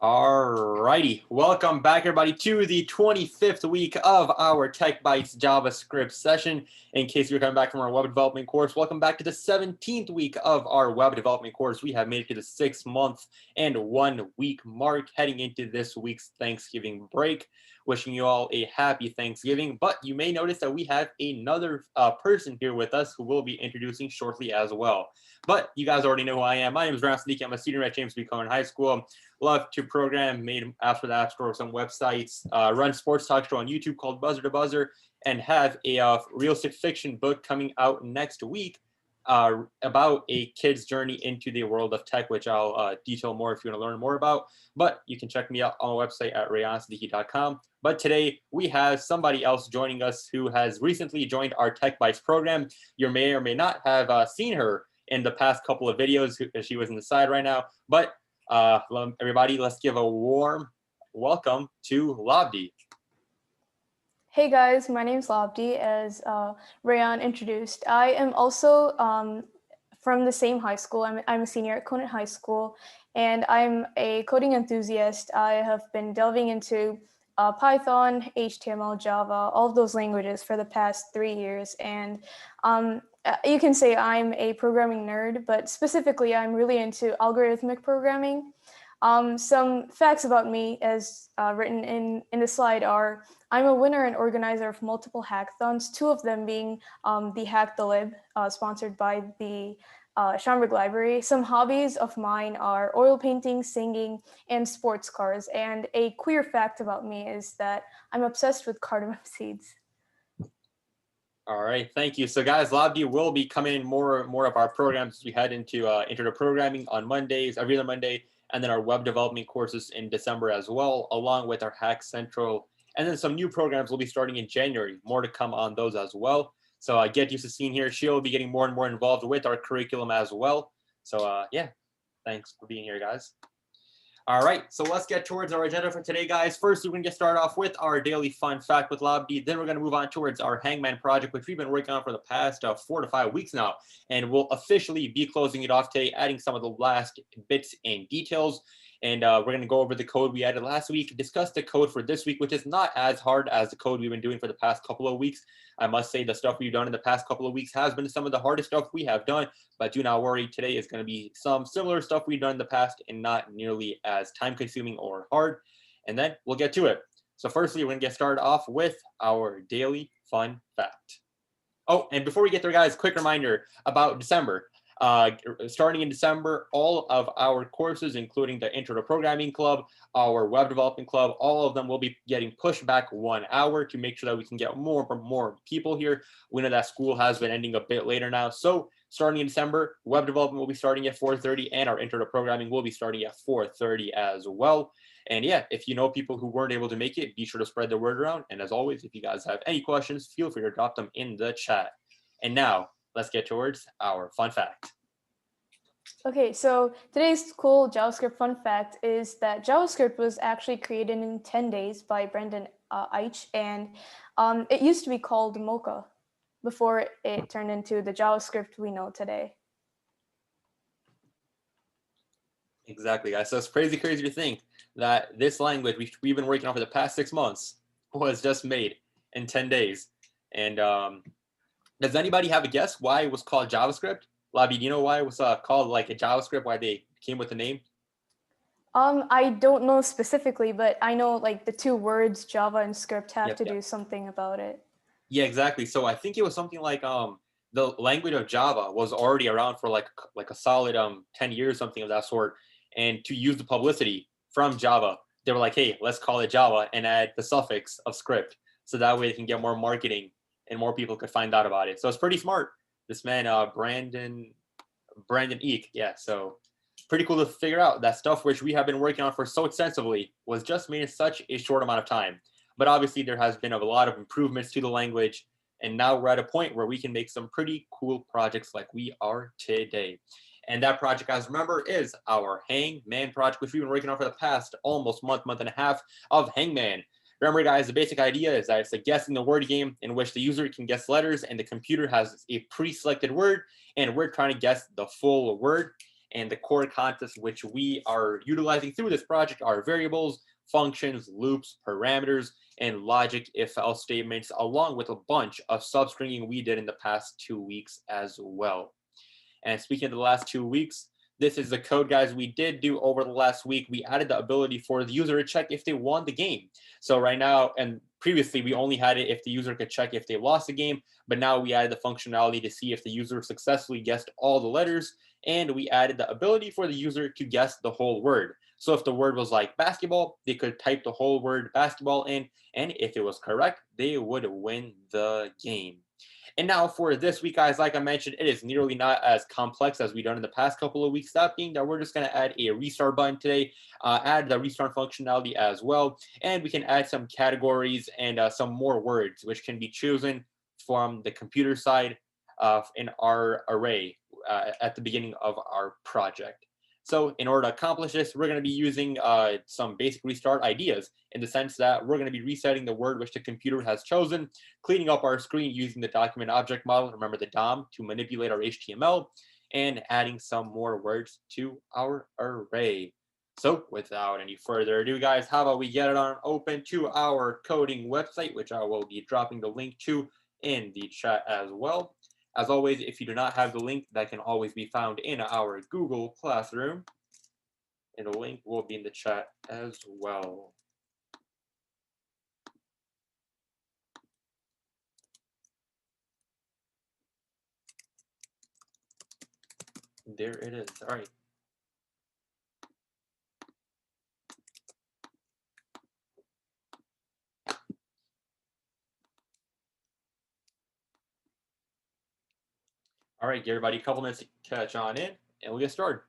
Alrighty, welcome back everybody to the 25th week of our Tech Bytes JavaScript session. In case you're coming back from our web development course, welcome back to the 17th week of our web development course. We have made it to the 6-month and 1 week mark heading into this week's Thanksgiving break. Wishing you all a happy Thanksgiving, but you may notice that we have another person here with us who we'll be introducing shortly as well. But you guys already know who I am. My name is Ron Sneaky. I'm a student at James B. Cohen High School. Love to program, made after the App Store some websites, run sports talk show on YouTube called Buzzer to Buzzer, and have a realistic fiction book coming out next week about a kid's journey into the world of tech, which I'll detail more if you want to learn more about. But you can check me out on my website at rayonsneaky.com. But today we have somebody else joining us who has recently joined our Tech Bytes program. You may or may not have seen her in the past couple of videos. She was in the side right now, but everybody, let's give a warm welcome to Labdi. Hey guys, my name's Labdi, as Rayon introduced. I am also from the same high school. I'm a senior at Conant High School, and I'm a coding enthusiast. I have been delving into Python, HTML, Java, all of those languages for the past 3 years. And you can say I'm a programming nerd, but specifically I'm really into algorithmic programming. Some facts about me, as written in the slide, are I'm a winner and organizer of multiple hackathons, 2 of them being the Hack the Lib, sponsored by the Schomburg Library. Some hobbies of mine are oil painting, singing, and sports cars. And a queer fact about me is that I'm obsessed with cardamom seeds. All right, thank you. So guys, Labdi will be coming in more of our programs as we head into Intro to Programming on Mondays, every other Monday, and then our web development courses in December as well, along with our Hack Central. And then some new programs will be starting in January. More to come on those as well. So get used to seeing here. She'll be getting more and more involved with our curriculum as well. So yeah, thanks for being here, guys. All right, so let's get towards our agenda for today, guys. First, we're going to get started off with our daily fun fact with Labdi. Then we're going to move on towards our Hangman project, which we've been working on for the past 4 to 5 weeks now. And we'll officially be closing it off today, adding some of the last bits and details. And we're going to go over the code we added last week, discuss the code for this week, which is not as hard as the code we've been doing for the past couple of weeks. I must say the stuff we've done in the past couple of weeks has been some of the hardest stuff we have done, but do not worry, today is going to be some similar stuff we've done in the past and not nearly as time-consuming or hard. And then we'll get to it. So firstly, we're going to get started off with our daily fun fact. Oh, and before we get there, guys, quick reminder about December. Starting in December, all of our courses, including the Intro to Programming Club, our Web Development Club, all of them will be getting pushed back 1 hour to make sure that we can get more people here. We know that school has been ending a bit later now. So starting in December, Web Development will be starting at 4:30 and our Intro to Programming will be starting at 4:30 as well. And yeah, if you know people who weren't able to make it, be sure to spread the word around. And as always, if you guys have any questions, feel free to drop them in the chat. And now, let's get towards our fun fact. Okay, so today's cool JavaScript fun fact is that JavaScript was actually created in 10 days by Brendan Eich, and it used to be called Mocha before it turned into the JavaScript we know today. Exactly, guys. So it's crazy to think that this language, which we've been working on for the past 6 months, was just made in 10 days. And does anybody have a guess why it was called JavaScript? Labdi, do you know why it was called like a JavaScript, why they came with the name? I don't know specifically, but I know like the 2 words Java and script have to do something about it. Yeah, exactly. So I think it was something like the language of Java was already around for like a solid 10 years, something of that sort. And to use the publicity from Java, they were like, hey, let's call it Java and add the suffix of script. So that way they can get more marketing and more people could find out about it. So it's pretty smart. This man, Brendan Eich, yeah, so pretty cool to figure out that stuff which we have been working on for so extensively was just made in such a short amount of time. But obviously there has been a lot of improvements to the language, and now we're at a point where we can make some pretty cool projects like we are today. And that project, guys, remember, is our Hangman project, which we've been working on for the past almost month and a half of Hangman. Remember, guys, the basic idea is that it's a guessing the word game in which the user can guess letters and the computer has a pre-selected word and we're trying to guess the full word. And the core concepts which we are utilizing through this project are variables, functions, loops, parameters, and logic if-else statements, along with a bunch of substringing we did in the past 2 weeks as well. And speaking of the last 2 weeks, this is the code, guys, we did do over the last week. We added the ability for the user to check if they won the game. So right now, and previously, we only had it if the user could check if they lost the game, but now we added the functionality to see if the user successfully guessed all the letters, and we added the ability for the user to guess the whole word. So if the word was like basketball, they could type the whole word basketball in, and if it was correct, they would win the game. And now for this week, guys, like I mentioned, it is nearly not as complex as we've done in the past couple of weeks. That being that we're just going to add a restart button today, add the restart functionality as well, and we can add some categories and some more words, which can be chosen from the computer side in our array at the beginning of our project. So in order to accomplish this, we're going to be using some basic restart ideas in the sense that we're going to be resetting the word which the computer has chosen, cleaning up our screen using the document object model, remember the DOM, to manipulate our HTML, and adding some more words to our array. So without any further ado, guys, how about we get it on open to our coding website, which I will be dropping the link to in the chat as well. As always, if you do not have the link, that can always be found in our Google Classroom, and the link will be in the chat as well. There it is. All right. All right, give everybody a couple minutes to catch on in, and we'll get started.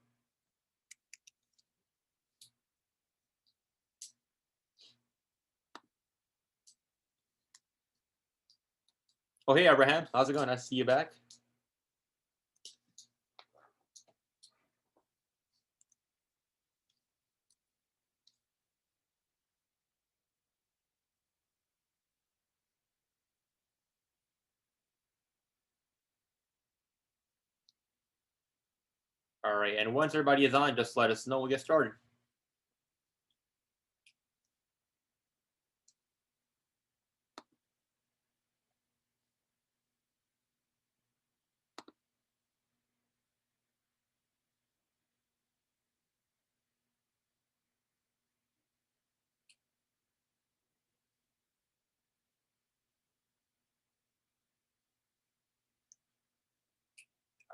Oh, hey, Abraham. How's it going? Nice to see you back. All right, and once everybody is on, just let us know. We'll get started.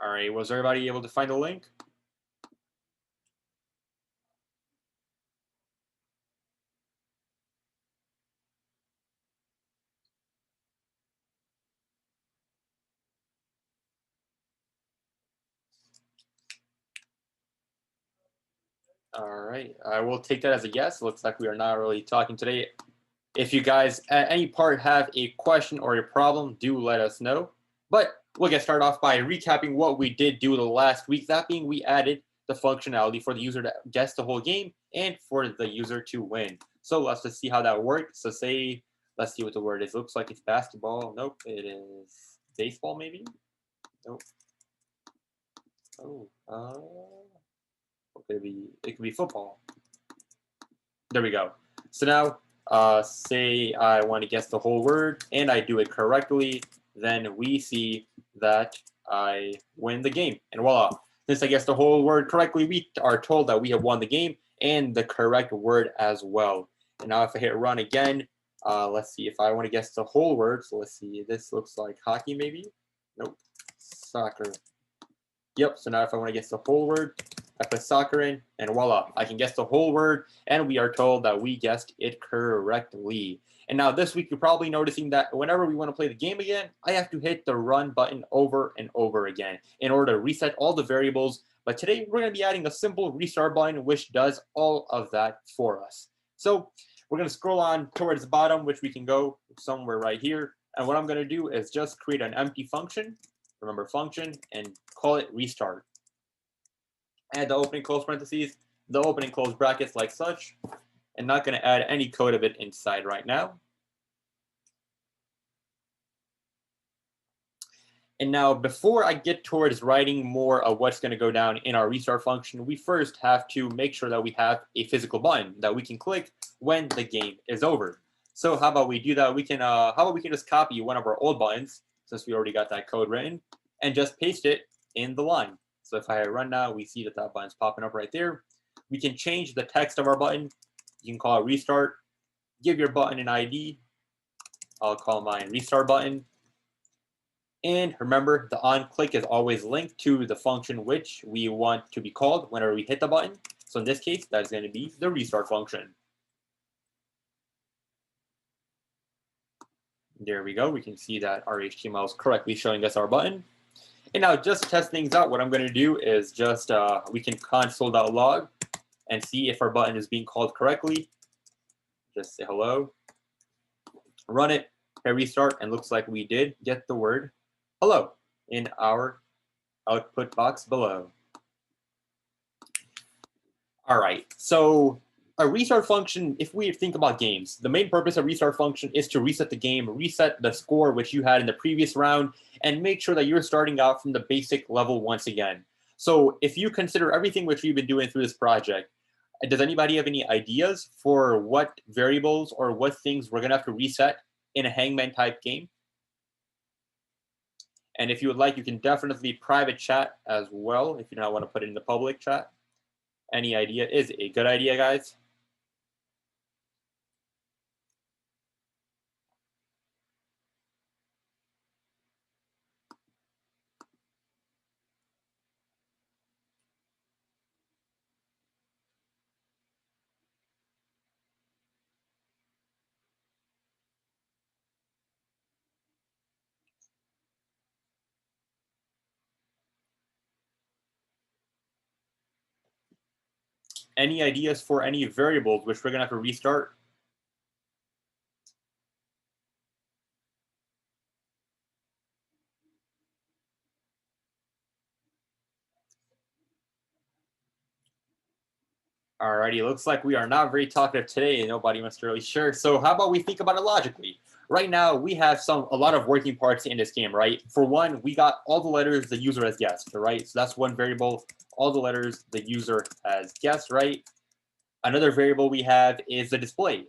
All right, was everybody able to find the link? All right, I will take that as a yes. Looks like we are not really talking today. If you guys at any part have a question or a problem, do let us know. But we'll get started off by recapping what we did do the last week. That being, we added the functionality for the user to guess the whole game and for the user to win. So let's just see how that works. So say, let's see what the word is. Looks like it's basketball. Nope, it is baseball maybe. Nope. Oh, what could it be? It could be football. There we go. So now, say I want to guess the whole word and I do it correctly, then we see that I win the game. And voila, since I guessed the whole word correctly, we are told that we have won the game and the correct word as well. And now if I hit run again, let's see if I want to guess the whole word. So let's see, this looks like hockey maybe. Nope, soccer. Yep, so now if I want to guess the whole word, I put soccer in, and voila, I can guess the whole word, and we are told that we guessed it correctly. And now this week, you're probably noticing that whenever we want to play the game again, I have to hit the run button over and over again in order to reset all the variables. But today, we're going to be adding a simple restart button, which does all of that for us. So we're going to scroll on towards the bottom, which we can go somewhere right here. And what I'm going to do is just create an empty function. Remember function, and call it restart. Add the opening close parentheses, the opening close brackets like such, and not going to add any code of it inside right now. And now before I get towards writing more of what's going to go down in our restart function, we first have to make sure that we have a physical button that we can click when the game is over. So how about we do that? How about we can just copy one of our old buttons, since we already got that code written, and just paste it in the line. So if I hit run now, we see that that button's popping up right there. We can change the text of our button. You can call it restart. Give your button an ID. I'll call mine restart button. And remember, the on click is always linked to the function which we want to be called whenever we hit the button. So in this case, that's going to be the restart function. There we go. We can see that our HTML is correctly showing us our button. And now just to test things out, what I'm going to do is just, we can console.log and see if our button is being called correctly. Just say hello. Run it, hit restart, and looks like we did get the word hello in our output box below. All right, so a restart function, if we think about games, the main purpose of restart function is to reset the game, reset the score which you had in the previous round, and make sure that you're starting out from the basic level once again. So if you consider everything which we've been doing through this project, does anybody have any ideas for what variables or what things we're gonna have to reset in a hangman type game? And if you would like, you can definitely private chat as well if you don't want to put it in the public chat. Any idea is a good idea, guys. Any ideas for any variables which we're going to have to restart? Alrighty, looks like we are not very talkative today and nobody wants to really share. So how about we think about it logically? Right now, we have a lot of working parts in this game, right? For one, we got all the letters the user has guessed, right? So that's one variable, all the letters the user has guessed, right? Another variable we have is the display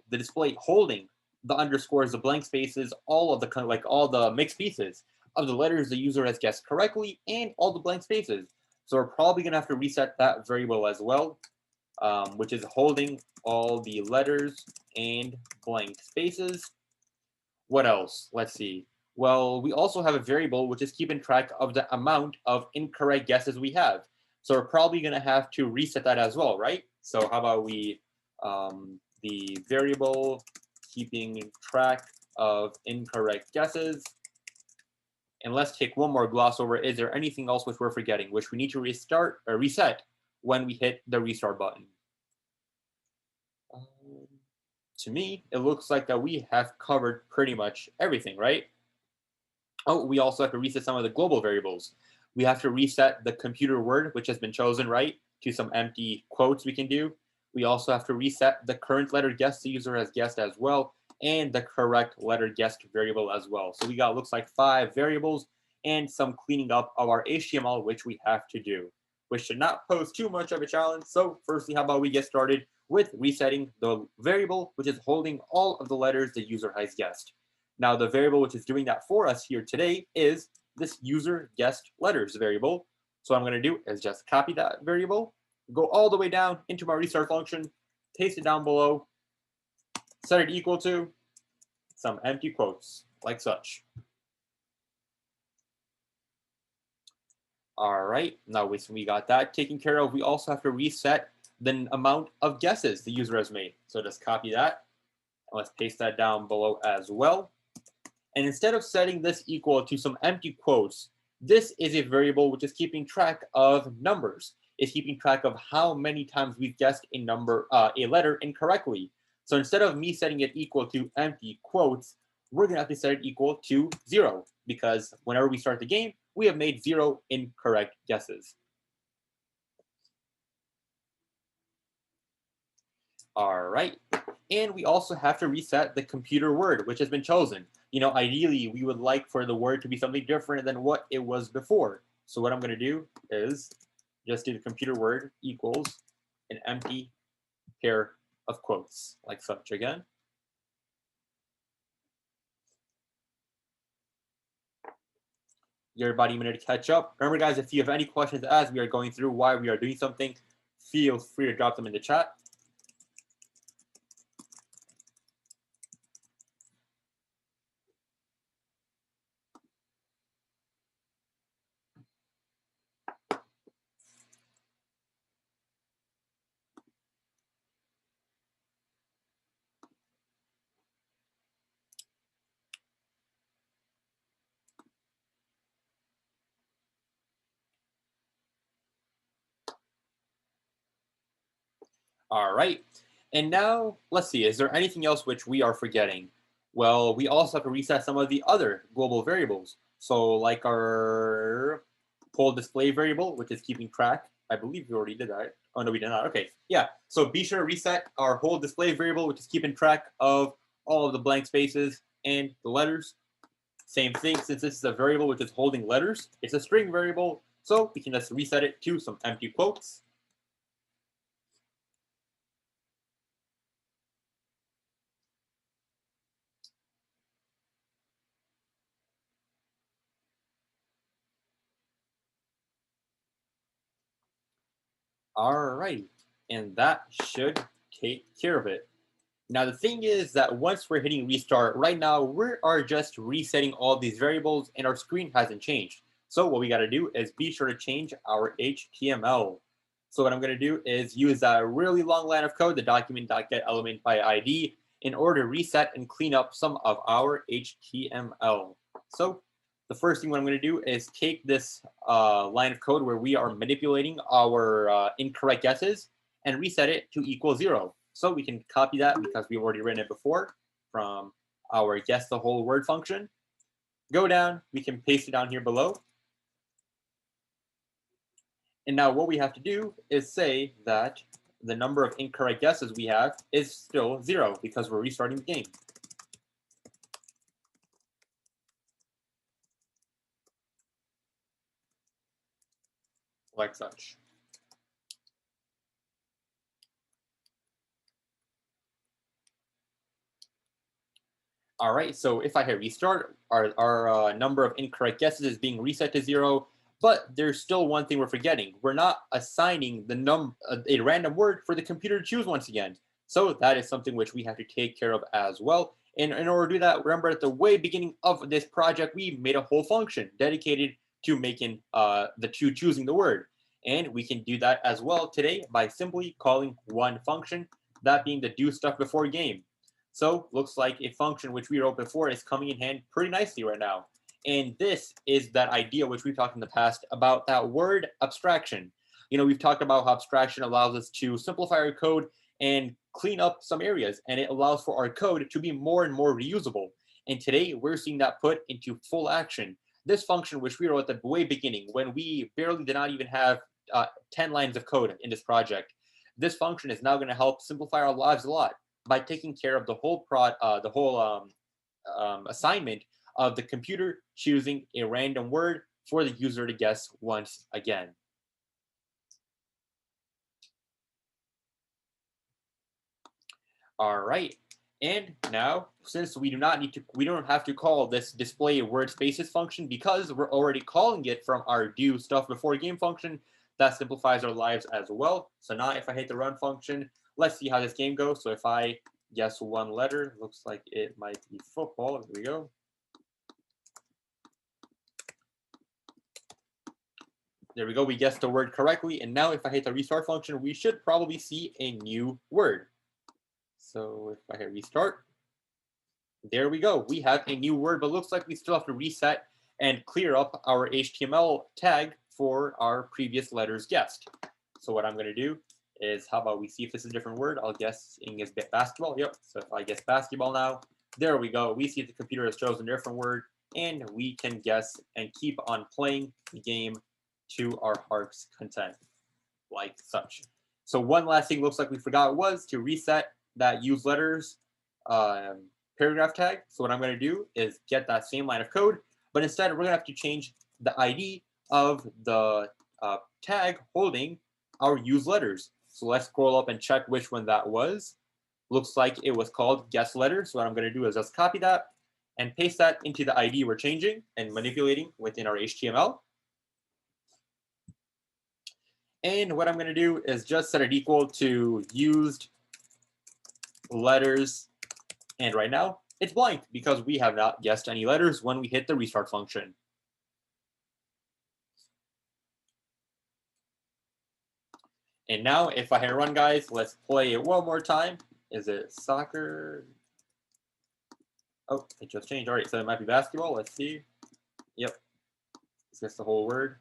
holding the underscores, the blank spaces, all of the mixed pieces of the letters the user has guessed correctly and all the blank spaces. So we're probably gonna have to reset that variable as well, which is holding all the letters and blank spaces. What else? Let's see. Well, we also have a variable which is keeping track of the amount of incorrect guesses we have. So we're probably going to have to reset that as well, right? So how about we, the variable keeping track of incorrect guesses. And let's take one more gloss over. Is there anything else which we're forgetting, which we need to restart or reset when we hit the restart button? To me, it looks like that we have covered pretty much everything, right? Oh, we also have to reset some of the global variables. We have to reset the computer word, which has been chosen, right, to some empty quotes we can do. We also have to reset the current letter guessed the user has guessed as well, and the correct letter guessed variable as well. So we got, looks like 5 variables and some cleaning up of our HTML, which we have to do, which should not pose too much of a challenge. So firstly, how about we get started with resetting the variable, which is holding all of the letters the user has guessed. Now, the variable which is doing that for us here today is this user guessed letters variable. So what I'm going to do is just copy that variable, go all the way down into my restart function, paste it down below, set it equal to some empty quotes, like such. All right, now we got that taken care of. We also have to reset the amount of guesses the user has made. So just copy that, and let's paste that down below as well. And instead of setting this equal to some empty quotes, this is a variable which is keeping track of numbers. It's keeping track of how many times we've guessed a letter incorrectly. So instead of me setting it equal to empty quotes, we're gonna have to set it equal to 0, because whenever we start the game, we have made 0 incorrect guesses. All right. And we also have to reset the computer word, which has been chosen. Ideally, we would like for the word to be something different than what it was before. So what I'm going to do is just do the computer word equals an empty pair of quotes, like such again. Give everybody a minute to catch up. Remember, guys, if you have any questions as we are going through why we are doing something, feel free to drop them in the chat. All right. And now, let's see, is there anything else which we are forgetting? Well, we also have to reset some of the other global variables. So like our whole display variable, which is keeping track. I believe we already did that. Oh, no, we did not. Okay, yeah. So be sure to reset our whole display variable, which is keeping track of all of the blank spaces and the letters. Same thing, since this is a variable which is holding letters, it's a string variable, so we can just reset it to some empty quotes. All right, and that should take care of it. Now, the thing is that once we're hitting restart, right now we are just resetting all these variables and our screen hasn't changed. So what we got to do is be sure to change our HTML. So what I'm going to do is use that really long line of code, the document.getElement by ID, in order to reset and clean up some of our HTML. So the first thing what I'm going to do is take this line of code where we are manipulating our incorrect guesses and reset it to equal 0. So we can copy that because we've already written it before from our guess the whole word function. Go down, we can paste it down here below. And now what we have to do is say that the number of incorrect guesses we have is still 0 because we're restarting the game. Like such. All right, so if I hit restart, our number of incorrect guesses is being reset to 0, but there's still one thing we're forgetting. We're not assigning a random word for the computer to choose once again. So that is something which we have to take care of as well. And in order to do that, remember at the way beginning of this project, we made a whole function dedicated to making choosing the word. And we can do that as well today by simply calling one function, that being the do stuff before game. So looks like a function which we wrote before is coming in hand pretty nicely right now. And this is that idea which we've talked in the past about that word abstraction. We've talked about how abstraction allows us to simplify our code and clean up some areas, and it allows for our code to be more and more reusable. And today we're seeing that put into full action. This function which we wrote at the way beginning, when we barely did not even have 10 lines of code in this project, this function is now going to help simplify our lives a lot by taking care of the whole assignment of the computer choosing a random word for the user to guess once again. All right, and now since we don't have to call this display word spaces function because we're already calling it from our do stuff before game function. That simplifies our lives as well. So now if I hit the run function, let's see how this game goes. So if I guess one letter, looks like it might be football. Here we go. There we go. We guessed the word correctly. And now if I hit the restart function, we should probably see a new word. So if I hit restart, there we go. We have a new word, but looks like we still have to reset and clear up our HTML tag for our previous letters guessed. So what I'm going to do is, how about we see if this is a different word? I'll guess is basketball. Yep. So if I guess basketball now, there we go. We see the computer has chosen a different word, and we can guess and keep on playing the game to our heart's content, like such. So one last thing looks like we forgot was to reset that use letters paragraph tag. So what I'm going to do is get that same line of code, but instead we're going to have to change the ID of the tag holding our use letters. So let's scroll up and check which one that was. Looks like it was called guest letter. So what I'm going to do is just copy that and paste that into the ID we're changing and manipulating within our HTML. And what I'm going to do is just set it equal to used letters. And right now it's blank because we have not guessed any letters when we hit the restart function. And now if I hit run, guys, let's play it one more time. Is it soccer? Oh, it just changed. All right, so it might be basketball. Let's see. Yep. Is this the whole word?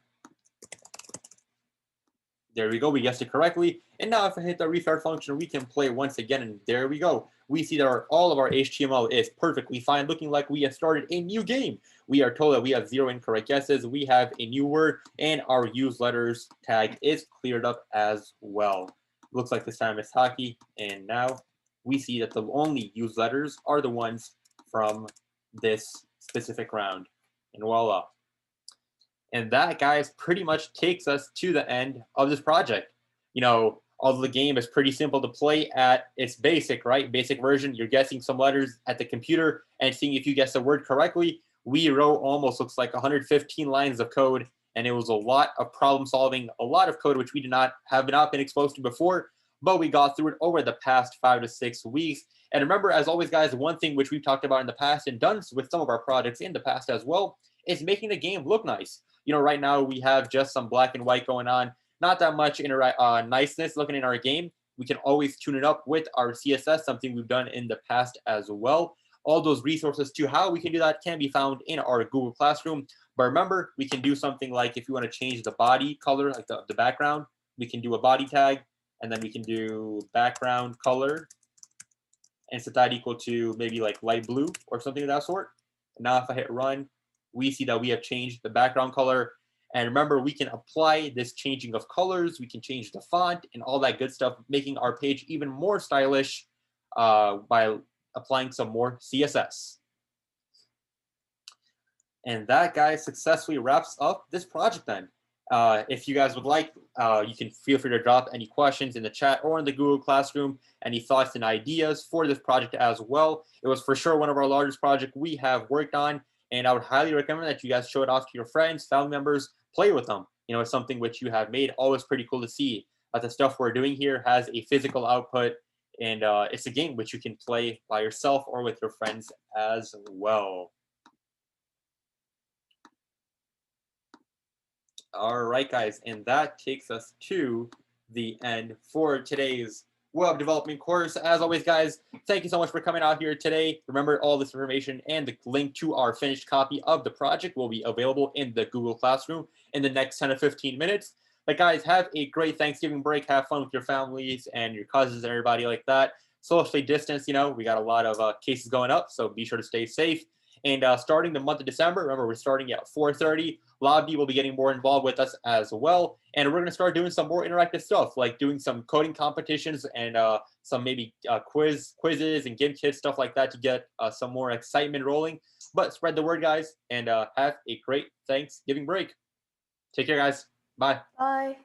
There we go. We guessed it correctly. And now if I hit the restart function, we can play once again. And there we go. We see that all of our HTML is perfectly fine, looking like we have started a new game. We are told that we have 0 incorrect guesses. We have a new word, and our use letters tag is cleared up as well. Looks like this time it's hockey. And now we see that the only used letters are the ones from this specific round. And voila. And that, guys, pretty much takes us to the end of this project. You know, although the game is pretty simple to play at its basic, right? Basic version, you're guessing some letters at the computer and seeing if you guess the word correctly. We wrote almost looks like 115 lines of code, and it was a lot of problem solving, a lot of code which we have not been exposed to before, but we got through it over the past 5 to 6 weeks. And remember, as always, guys, one thing which we've talked about in the past and done with some of our projects in the past as well is making the game look nice. You know, right now we have just some black and white going on, not that much niceness looking in our game. We can always tune it up with our CSS, something we've done in the past as well. All those resources to how we can do that can be found in our Google Classroom. But remember, we can do something like if you want to change the body color, like the background, we can do a body tag, and then we can do background color and set that equal to maybe like light blue or something of that sort. And now if I hit run, we see that we have changed the background color. And remember, we can apply this changing of colors. We can change the font and all that good stuff, making our page even more stylish by applying some more CSS. And that, guys, successfully wraps up this project then. If you guys would like, you can feel free to drop any questions in the chat or in the Google Classroom, any thoughts and ideas for this project as well. It was for sure one of our largest projects we have worked on, and I would highly recommend that you guys show it off to your friends, family members, play with them. You know, it's something which you have made, always pretty cool to see that the stuff we're doing here has a physical output, and it's a game which you can play by yourself or with your friends as well. All right, guys, and that takes us to the end for today's web development course. As always, guys, thank you so much for coming out here today. Remember, all this information and the link to our finished copy of the project will be available in the Google Classroom in the next 10 to 15 minutes. But guys, have a great Thanksgiving break. Have fun with your families and your cousins and everybody like that. Socially distance, you know, we got a lot of cases going up, so be sure to stay safe. And starting the month of December, remember, we're starting at 4:30. Lobby will be getting more involved with us as well. And we're going to start doing some more interactive stuff, like doing some coding competitions and some maybe quizzes and game kits, stuff like that to get some more excitement rolling. But spread the word, guys, and have a great Thanksgiving break. Take care, guys. Bye. Bye.